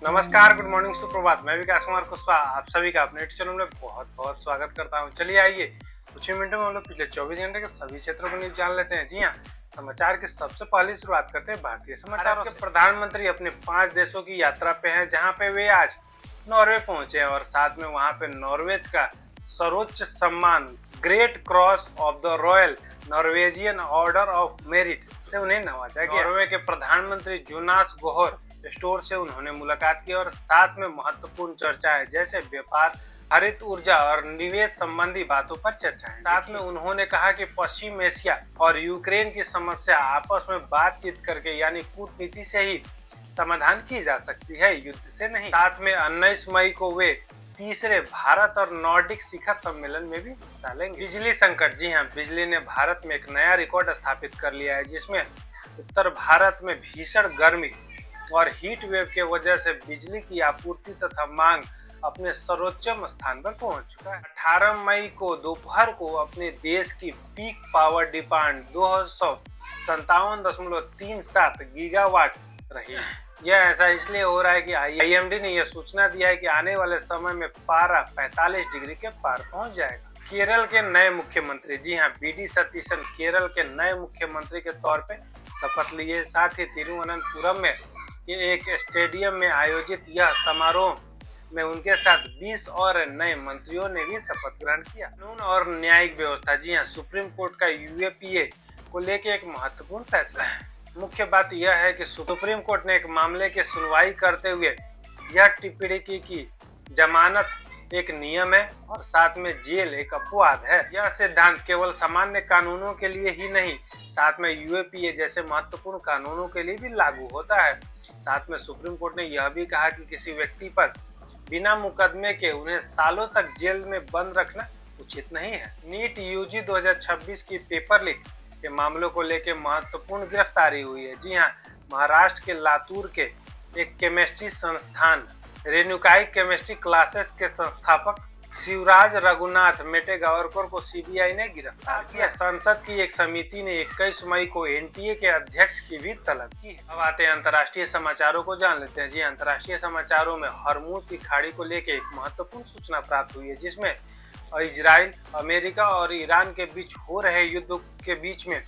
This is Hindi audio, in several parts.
नमस्कार, गुड मॉर्निंग, सुप्रभात। मैं विकास कुमार कुशवाहा आप सभी का अपने चैनल में बहुत बहुत स्वागत करता हूं। चलिए आइए कुछ ही मिनटों में हम लोग पिछले 24 घंटे के सभी क्षेत्रों को न्यूज जान लेते हैं। जी हाँ, समाचार की सबसे पहले शुरुआत करते हैं भारतीय समाचारों से। प्रधानमंत्री अपने 5 देशों की यात्रा पे हैं, जहाँ पे वे आज नॉर्वे पहुंचे और साथ में वहाँ पे नॉर्वेज का सर्वोच्च सम्मान great cross of the royal Norwegian order of merit से उन्हें नवाजा गया। नॉर्वे के प्रधानमंत्री जोनास गोहर स्टोर से उन्होंने मुलाकात की और साथ में महत्वपूर्ण चर्चाएं जैसे व्यापार, हरित ऊर्जा और निवेश संबंधी बातों पर चर्चाएं। साथ में उन्होंने कहा कि पश्चिम एशिया और यूक्रेन की समस्या आपस में बातचीत करके यानी कूटनीति से ही समाधान की जा सकती है, युद्ध से नहीं। साथ में 19 मई को वे तीसरे भारत और नॉर्डिक शिखर सम्मेलन में भी हिस्सा लेंगे। बिजली संकट, जी हाँ, बिजली ने भारत में एक नया रिकॉर्ड स्थापित कर लिया है, जिसमें उत्तर भारत में भीषण गर्मी और हीट वेव के वजह से बिजली की आपूर्ति तथा मांग अपने सर्वोच्चम स्थान पर पहुंच चुका है। 18 मई को दोपहर को अपने देश की पीक पावर डिमांड 257.37 गीगावाट रही। यह ऐसा इसलिए हो रहा है कि आईएमडी ने यह सूचना दिया है कि आने वाले समय में पारा 45 डिग्री के पार पहुंच जाएगा। केरल के नए मुख्यमंत्री, जी हाँ, वी.डी. सतीशन केरल के नए मुख्यमंत्री के तौर पे शपथ लिए। साथ ही तिरुवनंतपुरम में एक स्टेडियम में आयोजित यह समारोह में उनके साथ 20 और नए मंत्रियों ने भी शपथ ग्रहण किया। कानून और न्यायिक व्यवस्था, जी हाँ, सुप्रीम कोर्ट का यूएपीए को लेकर एक महत्वपूर्ण फैसला है। मुख्य बात यह है कि सुप्रीम कोर्ट ने एक मामले की सुनवाई करते हुए यह टिप्पणी की कि जमानत एक नियम है और साथ में जेल एक अपवाद है। यह सिद्धांत केवल सामान्य कानूनों के लिए ही नहीं, साथ में यूएपीए जैसे महत्वपूर्ण कानूनों के लिए भी लागू होता है। साथ में सुप्रीम कोर्ट ने यह भी कहा कि किसी व्यक्ति पर बिना मुकदमे के उन्हें सालों तक जेल में बंद रखना उचित नहीं है। नीट यूजी 2026 की पेपर लीक के मामलों को लेकर महत्वपूर्ण गिरफ्तारी हुई है। जी हाँ, महाराष्ट्र के लातूर के एक केमिस्ट्री संस्थान रेणुकाई केमिस्ट्री क्लासेस के संस्थापक शिवराज रघुनाथ मेटेगावरकर को सीबीआई ने गिरफ्तार किया। संसद की एक समिति ने 21 मई को एनटीए के अध्यक्ष की भी तलब की। अब आते हैं अंतर्राष्ट्रीय समाचारों को जान लेते हैं। जी, अंतर्राष्ट्रीय समाचारों में हरमुज की खाड़ी को लेकर एक महत्वपूर्ण सूचना प्राप्त हुई है, जिसमें इजराइल, अमेरिका और ईरान के बीच हो रहे युद्ध के बीच में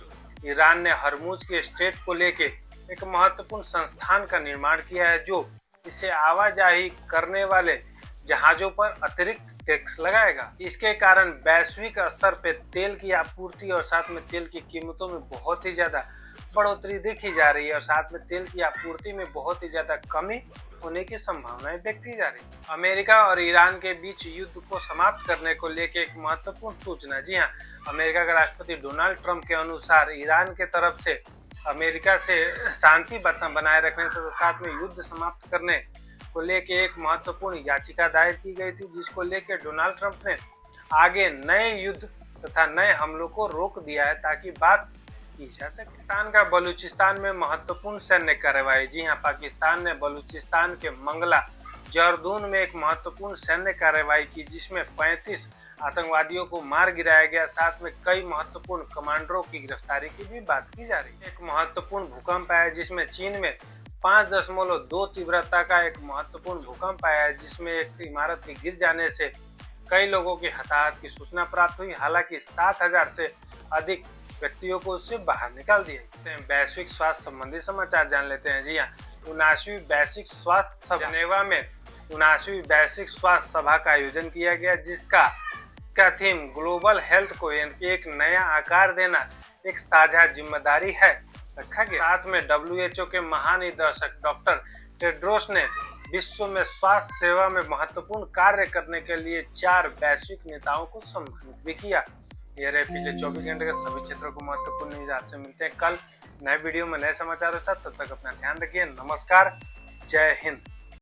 ईरान ने हरमुज के स्ट्रेट को लेकर एक महत्वपूर्ण संस्थान का निर्माण किया है, जो इसे आवाजाही करने वाले जहाजों पर अतिरिक्त टैक्स लगाएगा। इसके कारण वैश्विक स्तर पर तेल की आपूर्ति और साथ में तेल की कीमतों में बहुत ही ज्यादा बढ़ोतरी देखी जा रही है और साथ में तेल की आपूर्ति में बहुत ही ज्यादा कमी होने की संभावनाएं देखी जा रही है। अमेरिका और ईरान के बीच युद्ध को समाप्त करने को लेकर एक महत्वपूर्ण सूचना, जी हाँ, अमेरिका के राष्ट्रपति डोनाल्ड ट्रंप के अनुसार ईरान के तरफ से अमेरिका से शांति बनाए रखने के साथ में युद्ध समाप्त करने को लेकर एक महत्वपूर्ण याचिका दायर की गई थी, जिसको लेकर डोनाल्ड ट्रंप ने आगे नए युद्ध तथा नए हमलों को रोक दिया है ताकि बात की जा सके। पाकिस्तान का बलूचिस्तान में महत्वपूर्ण सैन्य कार्रवाई, जी हाँ, पाकिस्तान ने बलूचिस्तान के मंगला जरदून में एक महत्वपूर्ण सैन्य कार्रवाई की, जिसमें 35 आतंकवादियों को मार गिराया गया। साथ में कई महत्वपूर्ण कमांडरों की गिरफ्तारी की भी बात की जा रही है। एक महत्वपूर्ण भूकंप आया, जिसमें चीन में 5.2 तीव्रता का एक महत्वपूर्ण भूकंप आया है, जिसमें एक इमारत के गिर जाने से कई लोगों की हताहत की सूचना प्राप्त हुई। हालांकि 7,000 से अधिक व्यक्तियों को उससे बाहर निकाल दिया। वैश्विक स्वास्थ्य संबंधी समाचार जान लेते हैं। जी हाँ, 79वीं वैश्विक स्वास्थ्य सभा जनेवा में 79वीं वैश्विक स्वास्थ्य सभा का आयोजन किया गया, जिसका थीम ग्लोबल हेल्थ को एक नया आकार देना एक साझा जिम्मेदारी है रखा गया। साथ में डब्ल्यूएचओ के महानिदेशक डॉक्टर टेड्रोस ने विश्व में स्वास्थ्य सेवा में महत्वपूर्ण कार्य करने के लिए 4 वैश्विक नेताओं को सम्मानित भी किया। ये रहे पिछले 24 घंटे के सभी क्षेत्रों को महत्वपूर्ण न्यूज। आपसे मिलते हैं कल नए वीडियो में नए समाचारों के साथ। तब तक अपना ध्यान रखिए। नमस्कार, जय हिंद।